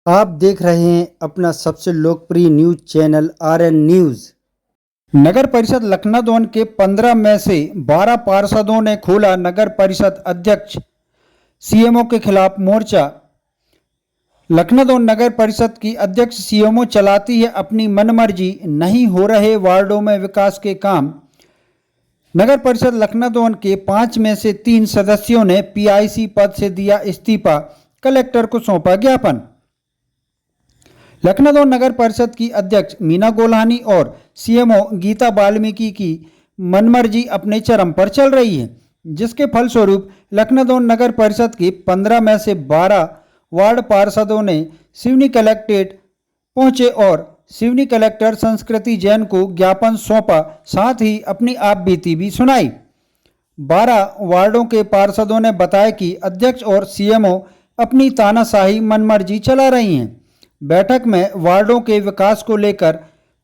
आप देख रहे हैं अपना सबसे लोकप्रिय न्यूज चैनल आरएन न्यूज। नगर परिषद लखनऊ के 15 में से 12 पार्षदों ने खोला नगर परिषद अध्यक्ष सीएमओ के खिलाफ मोर्चा। लखनऊ नगर परिषद की अध्यक्ष सीएमओ चलाती है अपनी मनमर्जी, नहीं हो रहे वार्डों में विकास के काम। नगर परिषद लखनऊ के 5 में से 3 सदस्यों ने पीआईसी पद से दिया इस्तीफा, कलेक्टर को सौंपा ज्ञापन। लखनऊ नगर परिषद की अध्यक्ष मीना गोल्हानी और सीएमओ गीता वाल्मीकि की मनमर्जी अपने चरम पर चल रही है, जिसके फलस्वरूप लखनऊ नगर परिषद के 15 में से 12 वार्ड पार्षदों ने सिवनी कलेक्ट्रेट पहुंचे और सिवनी कलेक्टर संस्कृति जैन को ज्ञापन सौंपा, साथ ही अपनी आप बीती भी सुनाई। 12 वार्डों के पार्षदों ने बताया कि अध्यक्ष और सीएमओ अपनी तानाशाही मनमर्जी चला रही हैं। बैठक में वार्डों के विकास को लेकर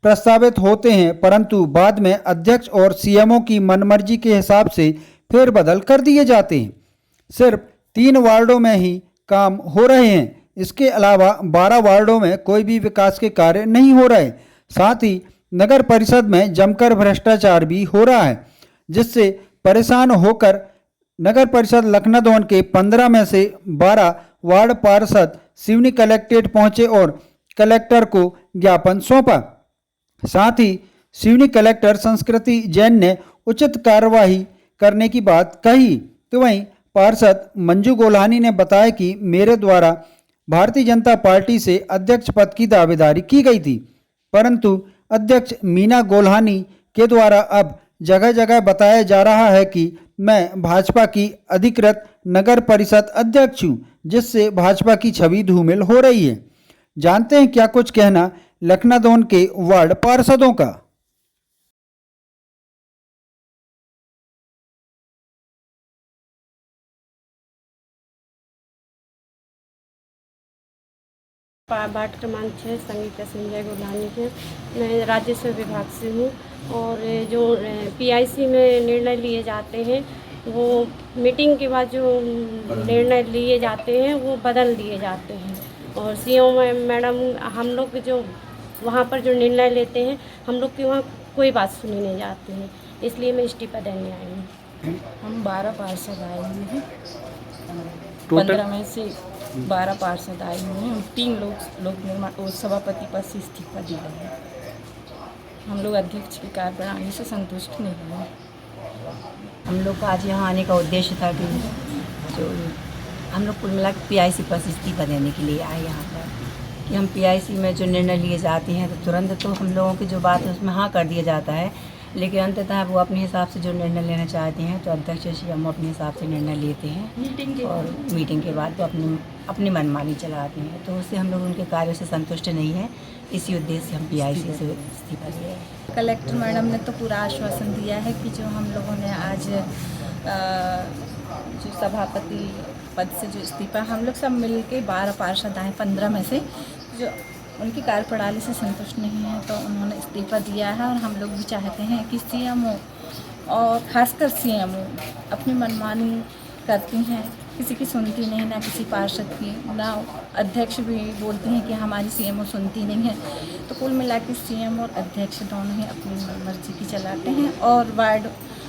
प्रस्तावित होते हैं, परंतु बाद में अध्यक्ष और सीएमओ की मनमर्जी के हिसाब से फेरबदल कर दिए जाते हैं। सिर्फ 3 वार्डों में ही काम हो रहे हैं, इसके अलावा 12 वार्डों में कोई भी विकास के कार्य नहीं हो रहे। साथ ही नगर परिषद में जमकर भ्रष्टाचार भी हो रहा है, जिससे परेशान होकर नगर परिषद लखनऊ के 15 में से 12 वार्ड पार्षद सिवनी कलेक्ट्रेट पहुंचे और कलेक्टर को ज्ञापन सौंपा। साथ ही सिवनी कलेक्टर संस्कृति जैन ने उचित कार्यवाही करने की बात कही। तो वहीं पार्षद मंजू गोल्हानी ने बताया कि मेरे द्वारा भारतीय जनता पार्टी से अध्यक्ष पद की दावेदारी की गई थी, परंतु अध्यक्ष मीना गोल्हानी के द्वारा अब जगह जगह बताया जा रहा है कि मैं भाजपा की अधिकृत नगर परिषद अध्यक्ष हूं, जिससे भाजपा की छवि धूमिल हो रही है। जानते हैं क्या कुछ कहना लखनऊ के वार्ड पार्षदों का। वार्ड क्रमांक 6 संगीता संजय गोल्हानी है। मैं राजस्व विभाग से हूँ और जो पीआईसी में निर्णय लिए जाते हैं वो मीटिंग के बाद जो निर्णय लिए जाते हैं वो बदल दिए जाते हैं और सीएम मैडम हम लोग जो वहाँ पर जो निर्णय लेते हैं हम लोग की वहाँ कोई बात सुनी नहीं जाती है, इसलिए मैं इस्तीफा देने आई हूँ। हम 12 पार्षद आए हुए हैं, 15 में से 12 पार्षद आए हुए हैं। 3 लोग निर्माण और सभापति पद से इस्तीफा दिया है। हम लोग अध्यक्ष की कार्यप्रणाली से संतुष्ट नहीं हैं। हम लोग का आज यहाँ आने का उद्देश्य था कि जो हम लोग कुल मिला पीआईसी पर इस्तीफा देने के लिए आए यहाँ पर, कि हम पीआईसी में जो निर्णय लिए जाते हैं तो तुरंत तो हम लोगों की जो बात है उसमें हाँ कर दिया जाता है, लेकिन अंततः वो अपने हिसाब से जो निर्णय लेना चाहते हैं तो अध्यक्ष हम अपने हिसाब से निर्णय लेते हैं और मीटिंग के बाद वो अपनी मनमानी चलाते हैं, तो उससे हम लोग उनके कार्यों से संतुष्ट नहीं हैं। इसी उद्देश्य से हम पीआईसी से इस्तीफा दिया है। कलेक्टर मैडम ने तो पूरा आश्वासन दिया है कि जो हम लोगों ने आज जो सभापति पद से जो इस्तीफा हम लोग सब मिल के 12 पार्षद आए 15 में से, जो उनकी कार्यप्रणाली से संतुष्ट नहीं है तो उन्होंने इस्तीफा दिया है। और हम लोग भी चाहते हैं कि सीएमओ और ख़ासकर सीएमओ अपनी मनमानी करती हैं, किसी की सुनती नहीं, ना किसी पार्षद की, ना अध्यक्ष भी बोलती हैं कि हमारी सीएमओ सुनती नहीं है। तो कुल मिला के सीएम और अध्यक्ष दोनों ही अपनी मर्जी की चलाते हैं और वार्ड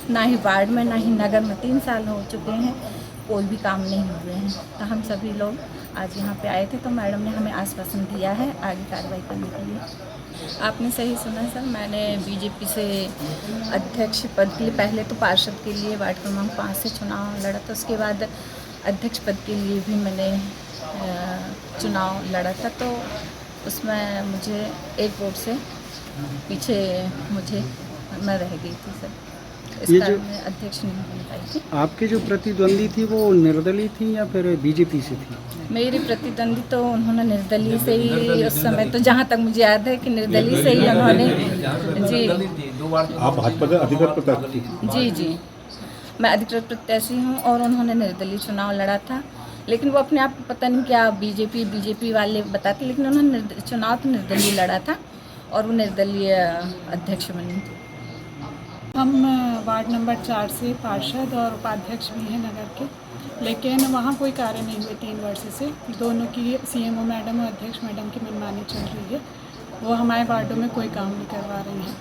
ना ही वार्ड में ना ही नगर में 3 साल हो चुके हैं, कोई भी काम नहीं हुए हैं। तो हम सभी लोग आज यहाँ पे आए थे तो मैडम ने हमें आश्वासन दिया है आगे कार्रवाई करने के लिए। आपने सही सुना सर, मैंने बीजेपी से अध्यक्ष पद के लिए पहले तो पार्षद के लिए वार्ड क्रमांक 5 से चुनाव लड़ा था, उसके बाद अध्यक्ष पद के लिए भी मैंने चुनाव लड़ा था, तो उसमें मुझे 1 वोट से पीछे मैं रह गई थी सर, इस कारण मैं अध्यक्ष नहीं बन पाई थी। आपके जो प्रतिद्वंदी थी वो निर्दलीय थी या फिर बीजेपी से थी? मेरी प्रतिद्वंदी तो उन्होंने निर्दलीय से ही, उस समय तो जहाँ तक मुझे याद है कि निर्दलीय से ही उन्होंने जी। आप भाजपा के अधिकृत प्रत्याशी? जी मैं अधिकृत प्रत्याशी हूँ और उन्होंने निर्दलीय चुनाव लड़ा था, लेकिन वो अपने आप को पता नहीं क्या बीजेपी वाले बताते, लेकिन उन्होंने चुनाव तो निर्दलीय लड़ा था और वो निर्दलीय अध्यक्ष बनी थी। हम वार्ड नंबर 4 से पार्षद और उपाध्यक्ष भी हैं नगर के। लेकिन वहाँ कोई कार्य नहीं हुए 3 वर्ष से। दोनों की सीएमओ मैडम और अध्यक्ष मैडम की मनमानी चल रही है। वो हमारे वार्डों में कोई काम नहीं करवा रही हैं।